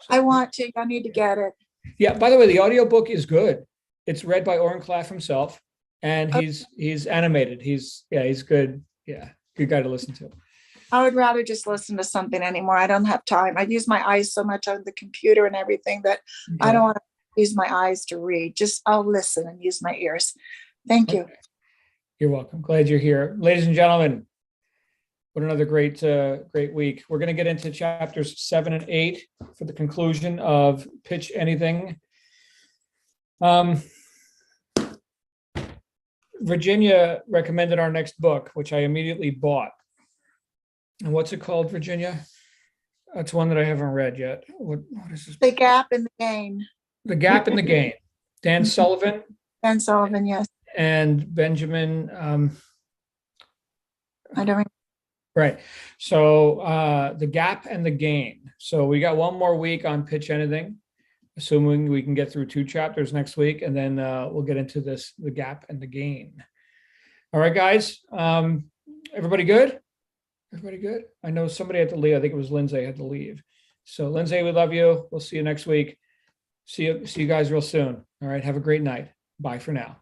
So, I want to. I need to get it. Yeah. By the way, the audiobook is good. It's read by Oren Klaff himself, and he's animated. He's good. Yeah, good guy to listen to. I would rather just listen to something anymore. I don't have time. I use my eyes so much on the computer and everything that I don't want to use my eyes to read. Just I'll listen and use my ears. Thank you. You're welcome. Glad you're here. Ladies and gentlemen, what another great week. We're going to get into chapters 7 and 8 for the conclusion of Pitch Anything. Virginia recommended our next book, which I immediately bought. And what's it called, Virginia? That's one that I haven't read yet. What is this? The Gap in the Gain. The Gap in the Gain. Dan Sullivan. Dan Sullivan, yes. And Benjamin. I don't remember. Right. So The Gap and the Gain. So we got one more week on Pitch Anything, assuming we can get through 2 chapters next week, and then we'll get into this, The Gap and the Gain. All right, guys. Everybody good? Everybody good? I know somebody had to leave. I think it was Lindsay had to leave. So Lindsay, we love you. We'll see you next week. See you guys real soon. All right. Have a great night. Bye for now.